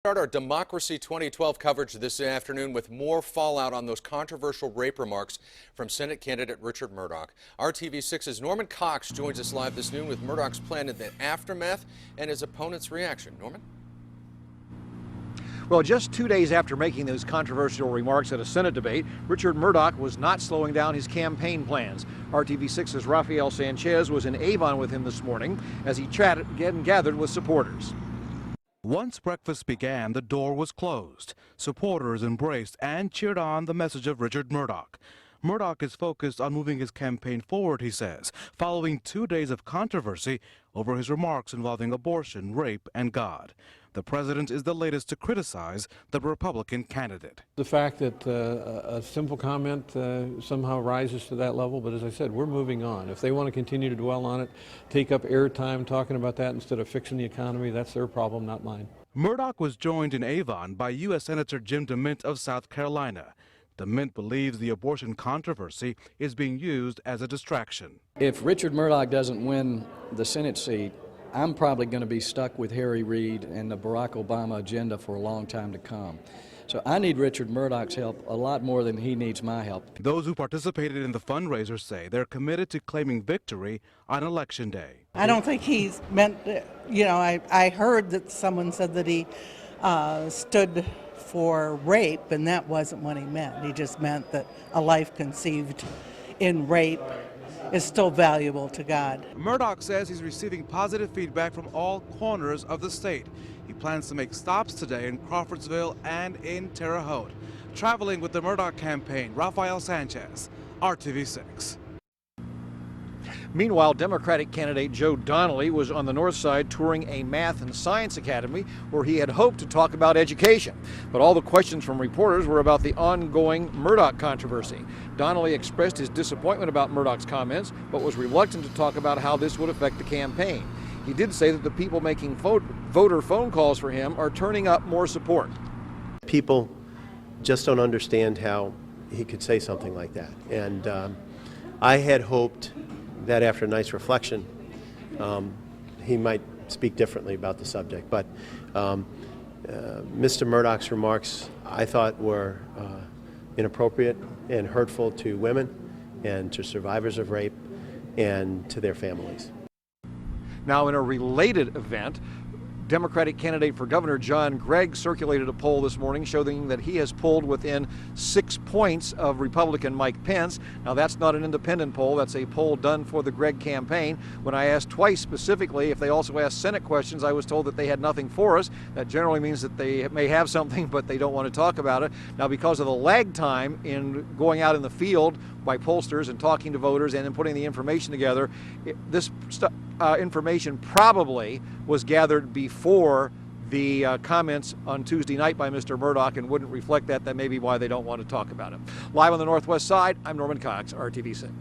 Start our Democracy 2012 coverage this afternoon with more fallout on those controversial rape remarks from Senate candidate Richard Mourdock. RTV6's Norman Cox joins us live this noon with Mourdock's plan in the aftermath and his opponent's reaction. Norman? Well, just 2 days after making those controversial remarks at a Senate debate, Richard Mourdock was not slowing down his campaign plans. RTV6's Rafael Sanchez was in Avon with him this morning as he chatted and gathered with supporters. Once breakfast began, the door was closed. Supporters embraced and cheered on the message of Richard Mourdock. Mourdock is focused on moving his campaign forward, he says, following 2 days of controversy over his remarks involving abortion, rape, and God. The president is the latest to criticize the Republican candidate. The fact that a simple comment somehow rises to that level, but as I said, we're moving on. If they want to continue to dwell on it, take up airtime talking about that instead of fixing the economy, that's their problem, not mine. Mourdock was joined in Avon by U.S. Senator Jim DeMint of South Carolina. DeMint believes the abortion controversy is being used as a distraction. If Richard Mourdock doesn't win the Senate seat, I'm probably going to be stuck with Harry Reid and the Barack Obama agenda for a long time to come. So I need Richard Mourdock's help a lot more than he needs my help. Those who participated in the fundraiser say they're committed to claiming victory on Election Day. I don't think he's meant, I heard that someone said that he stood for rape, and that wasn't what he meant. He just meant that a life conceived in rape is still valuable to God. Mourdock says he's receiving positive feedback from all corners of the state. He plans to make stops today in Crawfordsville and in Terre Haute. Traveling with the Mourdock campaign, Rafael Sanchez, RTV6. Meanwhile, Democratic candidate Joe Donnelly was on the north side touring a math and science academy where he had hoped to talk about education. But all the questions from reporters were about the ongoing Mourdock controversy. Donnelly expressed his disappointment about Mourdock's comments, but was reluctant to talk about how this would affect the campaign. He did say that the people making voter phone calls for him are turning up more support. People just don't understand how he could say something like that. And I had hoped that after a nice reflection, he might speak differently about the subject. But Mr. Mourdock's remarks, I thought, were inappropriate and hurtful to women and to survivors of rape and to their families. Now, in a related event, Democratic candidate for governor John Gregg circulated a poll this morning showing that he has pulled within 6 points of Republican Mike Pence. Now, that's not an independent poll. That's a poll done for the Gregg campaign. When I asked twice specifically if they also asked Senate questions, I was told that they had nothing for us. That generally means that they may have something, but they don't want to talk about it. Now, because of the lag time in going out in the field by pollsters and talking to voters and in putting the information together, this information probably was gathered before the comments on Tuesday night by Mr. Mourdock and wouldn't reflect that. That may be why they don't want to talk about it. Live on the Northwest Side, I'm Norman Cox, RTV6.